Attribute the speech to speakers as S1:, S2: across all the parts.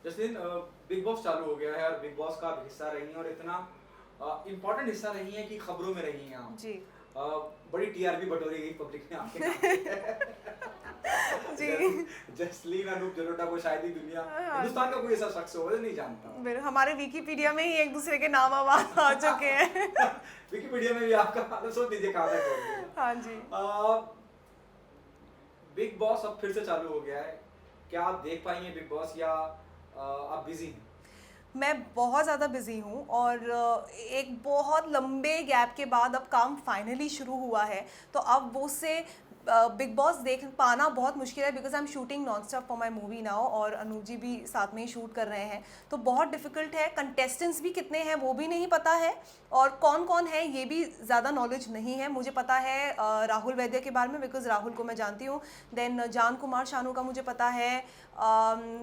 S1: जैसे big boss चालू हो गया है और बिग बॉस का आप हिस्सा रही हैं और इतना इम्पोर्टेंट हिस्सा रही हैं कि खबरों में रही हैं आप।
S2: जी।
S1: अ, बड़ी टीआरपी बटोरी गई पब्लिक ने आपके नाम से।
S2: जी।
S1: जसलीन अनूप जलोटा को शायद ही दुनिया
S2: हाँ
S1: हिंदुस्तान का
S2: जी।
S1: कोई ऐसा शख्स होगा जो नहीं जानता।
S2: हमारे विकिपीडिया में ही एक दूसरे के नाम अब आ चुके हैं।
S1: विकिपीडिया में भी आपका सोच लीजिए कहाँ तक पहुंच गया।
S2: हाँ जी।
S1: बिग बॉस अब फिर से चालू हो गया है, क्या आप देख पाएंगे बिग बॉस या आप बिजी हैं?
S2: मैं बहुत ज़्यादा बिज़ी हूँ और एक बहुत लंबे गैप के बाद अब काम फाइनली शुरू हुआ है। तो अब वो से बिग बॉस देख पाना बहुत मुश्किल है because I am shooting non stop for my movie now और अनूप जी भी साथ में ही शूट कर रहे हैं। तो बहुत डिफ़िकल्ट है, कंटेस्टेंट्स भी कितने हैं वो भी नहीं पता है और कौन कौन है ये भी ज़्यादा नॉलेज नहीं है। मुझे पता है राहुल वैद्य के बारे में बिकॉज राहुल को मैं जानती हूँ। देन जान कुमार शानू का मुझे पता है।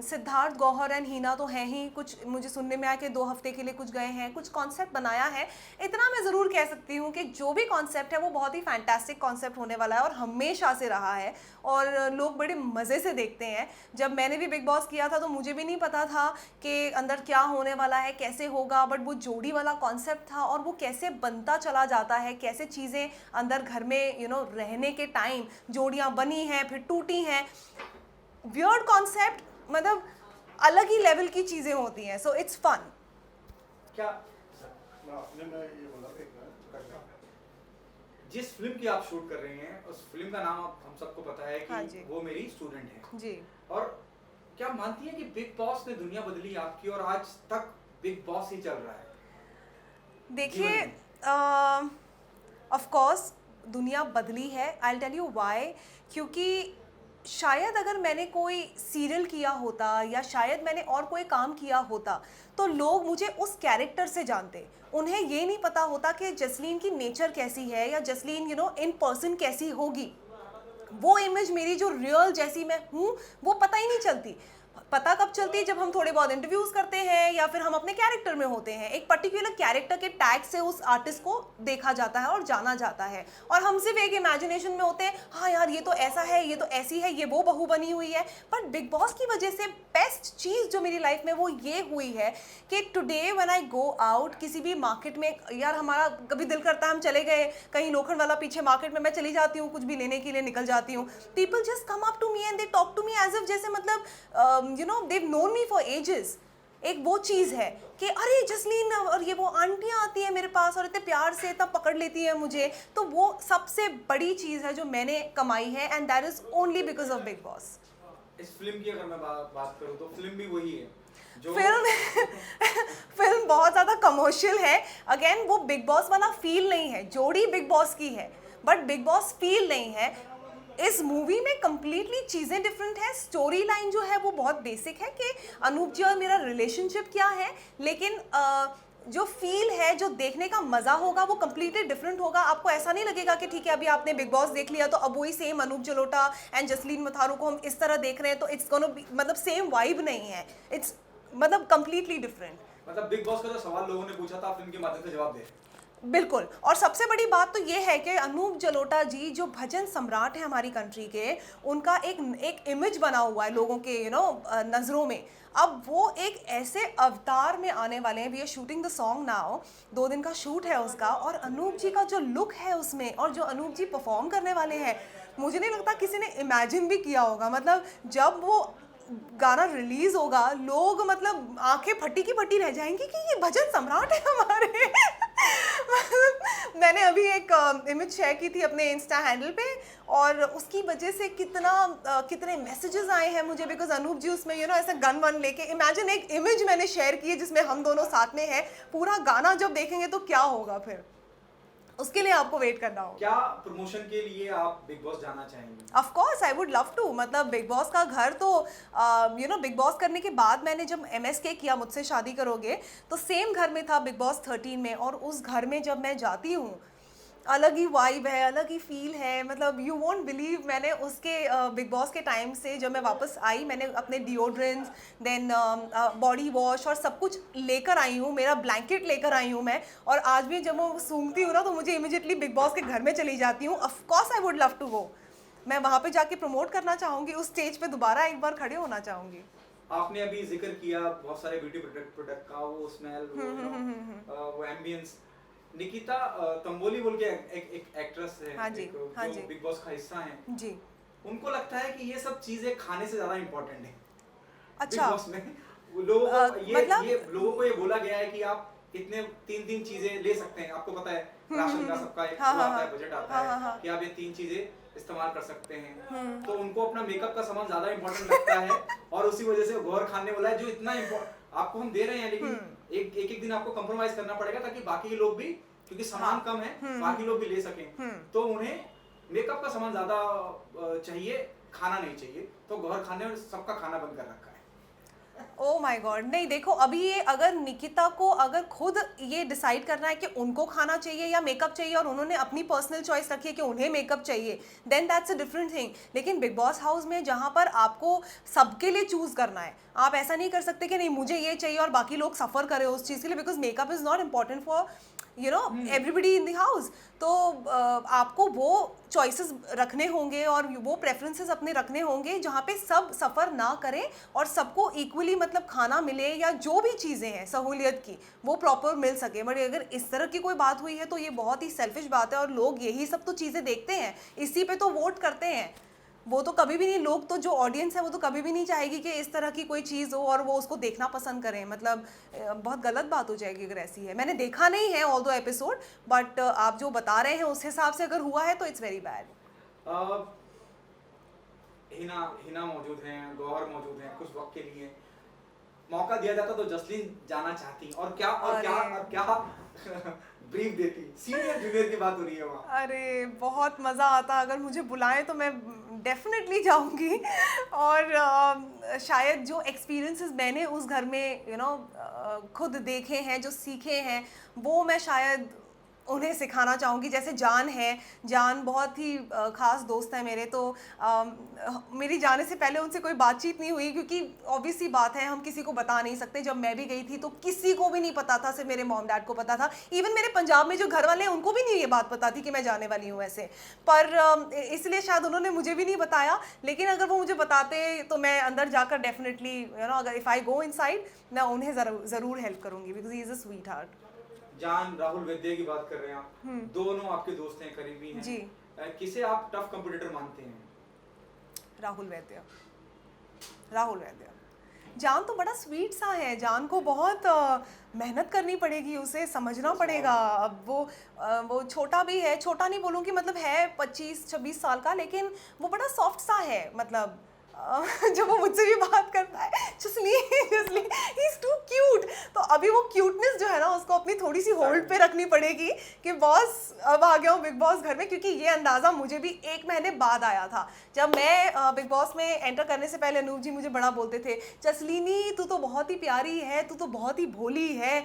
S2: सिद्धार्थ गौहर एंड हीना तो हैं ही, कुछ मुझे सुनने में आया कि 2 हफ्ते के लिए कुछ गए हैं, कुछ कॉन्सेप्ट बनाया है। इतना मैं ज़रूर कह सकती हूँ कि जो भी कॉन्सेप्ट है वो बहुत ही फैंटास्टिक कॉन्सेप्ट होने वाला है और हमेशा से रहा है और लोग बड़े मज़े से देखते हैं। जब मैंने भी बिग बॉस किया था तो मुझे भी नहीं पता था कि अंदर क्या होने वाला है, कैसे होगा, बट वो जोड़ी वाला कॉन्सेप्ट था और वो कैसे बनता चला जाता है, कैसे चीज़ें अंदर घर में रहने के टाइम जोड़ियाँ बनी हैं फिर टूटी हैं। वियर्ड कॉन्सेप्ट, मतलब अलग ही लेवल की चीजें होती हैं। So it's fun.
S1: क्या
S3: मैं ये बोला कि
S1: जिस फिल्म की आप शूट कर रही हैं उस फिल्म का नाम हम सबको पता है कि
S2: हाँ जी।
S1: वो मेरी स्टूडेंट है।
S2: जी।
S1: और क्या मानती है कि बिग बॉस ने दुनिया बदली आपकी और आज तक बिग बॉस ही चल रहा है?
S2: देखिए,
S1: जीवन में।
S2: ऑफ कोर्स दुनिया बदली है। I tell you why. क्योंकि शायद अगर मैंने कोई सीरियल किया होता या शायद मैंने और कोई काम किया होता तो लोग मुझे उस कैरेक्टर से जानते। उन्हें ये नहीं पता होता कि जसलीन की नेचर कैसी है या जसलीन इन पर्सन कैसी होगी। वो इमेज मेरी जो रियल जैसी मैं हूँ वो पता ही नहीं चलती। पता कब चलती है? जब हम थोड़े बहुत इंटरव्यूज करते हैं या फिर हम अपने कैरेक्टर में होते हैं। एक पर्टिकुलर कैरेक्टर के टैग से उस आर्टिस्ट को देखा जाता है और जाना जाता है और हम सिर्फ एक इमेजिनेशन में होते हैं, हाँ यार ये तो ऐसा है, ये तो ऐसी है, ये वो बहू बनी हुई है। बट बिग बॉस की वजह से बेस्ट चीज़ जो मेरी लाइफ में वो ये हुई है कि today when I go out किसी भी मार्केट में, यार हमारा कभी दिल करता है हम चले गए कहीं लोखंड वाला पीछे मार्केट में, मैं चली जाती हूँ कुछ भी लेने के लिए निकल जाती हूँ। People just come up to me and they talk to me as if जैसे मतलब they've known me for ages। एक वो चीज़ है कि अरे जसलीन, और ये वो आंटियाँ आती हैं मेरे पास और इतने प्यार से इतना पकड़ लेती हैं मुझे। तो वो सबसे बड़ी चीज़ है जो मैंने कमाई है and that is only because of big boss.
S1: इस फिल्म की अगर मैं बात करूं तो फिल्म भी वही है जो
S2: फिल्म बहुत ज़्यादा कमर्शियल है। अगेन वो बिग बॉस वाला फील नहीं है। जोड़ी बिग बॉस की है बट बिग बॉस फील नहीं है। इस मूवी में कंप्लीटली चीज़ें डिफरेंट है। स्टोरी लाइन जो है वो बहुत बेसिक है कि अनूप जी और मेरा रिलेशनशिप क्या है, लेकिन जो फील है, जो देखने का मज़ा होगा वो कंप्लीटली डिफरेंट होगा। आपको ऐसा नहीं लगेगा कि ठीक है अभी आपने बिग बॉस देख लिया तो अब वही सेम अनूप जलोटा एंड जसलीन मथारू को हम इस तरह देख रहे हैं तो इट्स गोना बी, मतलब सेम वाइब नहीं है। इट्स मतलब कंप्लीटली डिफरेंट।
S1: मतलब बिग बॉस का जो सवाल लोगों ने पूछा था आप फिल्म के माध्यम से जवाब दे।
S2: बिल्कुल। और सबसे बड़ी बात तो ये है कि अनूप जलोटा जी जो भजन सम्राट है हमारी कंट्री के, उनका एक इमेज बना हुआ है लोगों के नज़रों में। अब वो एक ऐसे अवतार में आने वाले हैं। We are shooting the song now, 2 दिन का शूट है उसका और अनूप जी का जो लुक है उसमें और जो अनूप जी परफॉर्म करने वाले हैं, मुझे नहीं लगता किसी ने इमेजिन भी किया होगा। मतलब जब वो गाना रिलीज होगा लोग मतलब आंखें फटी की फटी रह जाएंगी कि ये भजन सम्राट है हमारे। मतलब मैंने अभी एक इमेज शेयर की थी अपने इंस्टा हैंडल पे और उसकी वजह से कितने मैसेजेस आए हैं मुझे बिकॉज अनूप जी उसमें ऐसा गन वन लेके, इमेजिन एक इमेज मैंने शेयर की है जिसमें हम दोनों साथ में हैं। पूरा गाना जब देखेंगे तो क्या होगा फिर, उसके लिए आपको वेट करना होगा।
S1: क्या प्रमोशन के लिए आप बिग बॉस जाना चाहेंगे?
S2: Of course I would love to. मतलब बिग बॉस का घर तो बिग बॉस करने के बाद मैंने जब MSK किया मुझसे शादी करोगे तो सेम घर में था बिग बॉस 13 में और उस घर में जब मैं जाती हूँ अलग ही वाइब है, अलग ही फील है। मतलब यू वोंट बिलीव, मैंने उसके बिग बॉस के टाइम से जब मैं वापस आई मैंने अपने डिओड्रेंट्स देन बॉडी वॉश और सब कुछ लेकर आई हूँ। मेरा ब्लैंकेट लेकर आई हूँ मैं और आज भी जब मैं सूंघती हूँ ना तो मुझे इमीडिएटली बिग बॉस के घर में चली जाती हूँ। Of course I would love to go. मैं वहाँ पे जाके प्रमोट करना चाहूँगी, उस स्टेज पे दोबारा एक बार खड़े होना चाहूँगी।
S1: आपने अभी जिक्र किया बहुत सारे ब्यूटी प्रोडक्ट का, वो स्मेल, वो एम्बियंस। निकिता तंबोली बोल के एक एक्ट्रेस है,
S2: हाँ जी, हाँ
S1: जो
S2: जी।
S1: बिग बॉस का हिस्सा है,
S2: जी।
S1: उनको लगता है कि ये सब चीजें खाने से ज्यादा इम्पोर्टेंट है बिग
S2: अच्छा।
S1: बॉस में। वो लोगों को
S2: मतलब
S1: ये लोगों को ये बोला गया है कि आप इतने तीन चीजें ले सकते हैं। आपको पता है राशन का सबका एक
S2: हाँ,
S1: वो
S2: हाँ,
S1: आता है,
S2: हाँ।
S1: बजट आता
S2: हाँ,
S1: है
S2: हाँ, हाँ।
S1: कि आप ये 3 चीजें इस्तेमाल कर सकते हैं। तो उनको अपना मेकअप का सामान ज्यादा इम्पोर्टेंट लगता है और उसी वजह से गौर खाने वाला है जो इतना आपको हम दे रहे हैं, लेकिन एक दिन आपको कंप्रोमाइज करना पड़ेगा ताकि बाकी लोग भी, क्योंकि सामान
S2: हाँ।
S1: कम है, बाकी लोग भी ले सकें। तो उन्हें मेकअप का सामान ज्यादा चाहिए, खाना नहीं चाहिए। तो गौर खाने में सबका खाना बंद कर रखा है।
S2: ओ माय गॉड, नहीं देखो, अभी ये अगर निकिता को अगर खुद ये डिसाइड करना है कि उनको खाना चाहिए या मेकअप चाहिए और उन्होंने अपनी पर्सनल चॉइस रखी है कि उन्हें मेकअप चाहिए, then that's a different thing. लेकिन बिग बॉस हाउस में जहाँ पर आपको सबके लिए चूज करना है, आप ऐसा नहीं कर सकते कि नहीं मुझे ये चाहिए और बाकी लोग सफ़र करें उस चीज़ के लिए, because makeup is not important for everybody in the house. तो आपको वो चॉइसेस रखने होंगे और वो प्रेफरेंसेस अपने रखने होंगे जहाँ पे सब सफ़र ना करें और सबको इक्वली मतलब खाना मिले या जो भी चीज़ें हैं सहूलियत की वो प्रॉपर मिल सके। बट अगर इस तरह की कोई बात हुई है तो ये बहुत ही सेल्फिश बात है और लोग यही सब तो चीज़ें देखते हैं, इसी पे तो वोट करते हैं। वो तो कभी भी नहीं, लोग तो जो ऑडियंस है वो तो कभी भी नहीं चाहेगी कि इस तरह की कोई चीज़ हो और वो उसको देखना पसंद करें। मतलब बहुत गलत बात हो जाएगी अगर ऐसी है। मैंने देखा नहीं है ऑल दो एपिसोड, बट आप जो बता रहे हैं उस हिसाब से अगर हुआ है तो इट्स वेरी बैड।
S1: हिना मौजूद हैं, गौहर मौजूद हैं, कुछ वक्त के लिए मौका दिया जाता तो जसलीन जाना चाहती और क्या ब्रीफ देती। सीनियर जूनियर की बात हो रही है वहाँ।
S2: अरे बहुत मज़ा आता, अगर मुझे बुलाएं तो मैं डेफिनेटली जाऊंगी। और शायद जो एक्सपीरियंसेस मैंने उस घर में खुद देखे हैं, जो सीखे हैं, वो मैं शायद उन्हें सिखाना चाहूँगी। जैसे जान है, जान बहुत ही ख़ास दोस्त है मेरे, तो मेरी जाने से पहले उनसे कोई बातचीत नहीं हुई क्योंकि ऑब्वियस सी बात है हम किसी को बता नहीं सकते। जब मैं भी गई थी तो किसी को भी नहीं पता था, सिर्फ मेरे मॉम डैड को पता था। इवन मेरे पंजाब में जो घर वाले हैं उनको भी नहीं ये बात पता थी कि मैं जाने वाली हूँ ऐसे। पर इसलिए शायद उन्होंने मुझे भी नहीं बताया, लेकिन अगर वो मुझे बताते तो मैं अंदर जाकर डेफिनेटली अगर इफ़ आई गो इनसाइड मैं उन्हें ज़रूर हेल्प करूँगी, because he is a sweet heart.
S1: जान राहुल वैद्य की बात कर रहे हैं आप, दोनों आपके दोस्त हैं, करीबी हैं
S2: जी।
S1: किसे आप टफ कंपटीटर मानते हैं?
S2: राहुल वैद्य। राहुल वैद्य। जान तो बड़ा स्वीट सा है, जान को बहुत मेहनत करनी पड़ेगी, उसे समझना पड़ेगा। अब वो छोटा भी है, छोटा नहीं बोलूँगी, मतलब है 25-26 साल का, लेकिन वो बड़ा सॉफ्ट सा है। मतलब जब वो मुझसे भी बात करता है, जसली ही इज टू क्यूट। तो अभी वो क्यूटनेस जो है ना उसको अपनी थोड़ी सी होल्ड पे रखनी पड़ेगी कि बॉस अब आ गया हूँ बिग बॉस घर में, क्योंकि ये अंदाज़ा मुझे भी 1 महीने बाद आया था। जब मैं बिग बॉस में एंटर करने से पहले अनूप जी मुझे बड़ा बोलते थे, जसलीनी तू तो बहुत ही प्यारी है, तू तो बहुत ही भोली है।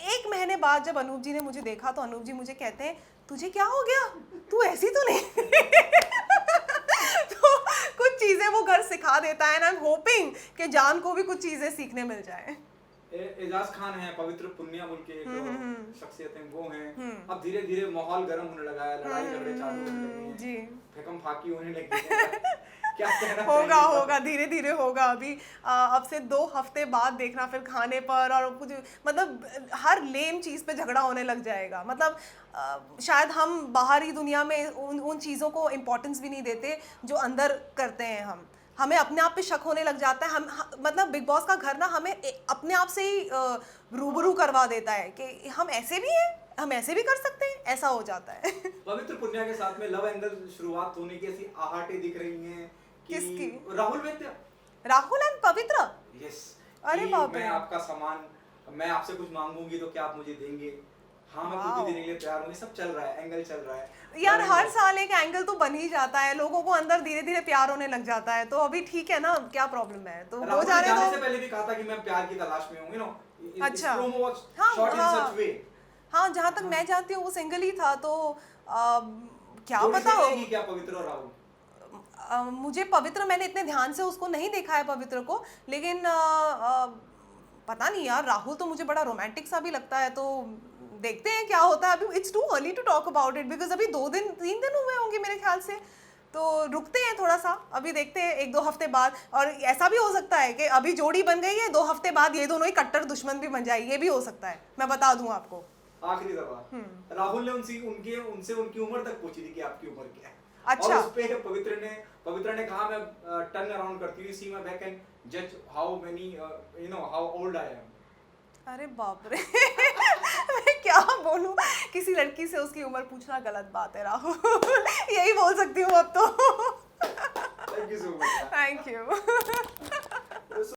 S2: 1 महीने बाद जब अनूप जी ने मुझे देखा तो अनूप जी मुझे कहते हैं, तुझे क्या हो गया, तू ऐसी तो नहीं। तो कुछ चीज़ें वो घर सिखा देता है, एंड आई एम होपिंग कि जान को भी कुछ चीज़ें सीखने मिल जाए।
S1: एजाज खान है, पवित्र पुनिया बोल के एक शख्सियत हैं, वो हैं। अब धीरे धीरे माहौल गर्म होने लगा है, लड़ाई झगड़े चालू होने लगे हैं,
S2: जी,
S1: फेकम फाकी होने लगी है। क्या कहना
S2: होगा धीरे धीरे होगा। अभी अब से 2 हफ्ते बाद देखना फिर खाने पर और कुछ, मतलब हर लेम चीज़ पे झगड़ा होने लग जाएगा। मतलब शायद हम बाहरी दुनिया में उन चीज़ों को इम्पोर्टेंस भी नहीं देते जो अंदर करते हैं हम। हमें अपने आप पे शक होने लग जाता है। मतलब बिग बॉस का घर ना हमें अपने आप से ही रूबरू करवा देता है कि हम ऐसे भी हैं, हम ऐसे भी कर सकते हैं, ऐसा हो जाता है।
S1: पवित्र पुनिया के साथ में लव एंगल शुरुआत होने की ऐसी आहटें दिख रही हैं कि
S2: किसकी?
S1: राहुल वैद्य,
S2: राहुल एंड पवित्र।
S1: यस।
S2: अरे बाप रे।
S1: मैं आपका सामान, मैं आपसे कुछ मांगूंगी तो क्या आप मुझे देंगे? हाँ, मैं कुछ भी देने के लिए तैयार हूँ। ये सब चल रहा है, एंगल चल रहा है
S2: यार। हर साल एक एंगल तो बन ही जाता है, लोगों को अंदर धीरे धीरे प्यार होने लग जाता है। तो अभी ठीक है ना, क्या प्रॉब्लम है? तो वो जाने
S1: जाने
S2: दो।
S1: से पहले भी कहा था कि मैं प्यार की तलाश में हूँ,
S2: अच्छा।
S1: हाँ, शॉट इन सच वे।
S2: हाँ, जहाँ तक मैं जानती हूँ वो सिंगल ही था, तो क्या पता हो।
S1: क्या पवित्र और राहुल?
S2: मुझे पवित्र, मैंने इतने ध्यान से उसको नहीं देखा है पवित्र को, लेकिन पता नहीं यार, राहुल तो मुझे बड़ा रोमांटिक सा भी लगता है। तो देखते हैं क्या होता है। अभी it's too early to talk about it, because अभी 2-3 दिन हुए होंगे मेरे ख्याल से। तो रुकते हैं थोड़ा सा, अभी देखते हैं 1-2 हफ्ते बाद, और ऐसा भी हो सकता है कि अभी जोड़ी बन गई है, 2 हफ्ते बाद ये दोनों ही कट्टर दुश्मन भी बन जाए, ये भी हो सकता है, मैं बता दूं आपको।
S1: आखिरी सवाल, राहुल ने उनसे उनकी उम्र तक पूछी थी कि आपकी उम्र क्या है।
S2: अच्छा।
S1: और उस पे पवित्र ने कहा, मैं टर्न अराउंड करती हुई सी माय बैक एंड जज how many how old I am.
S2: अरे बाप रे मैं क्या बोलूं, किसी लड़की से उसकी उम्र पूछना गलत बात है राहुल यही बोल सकती हूँ अब तो।
S1: Thank you so much.
S2: Thank you.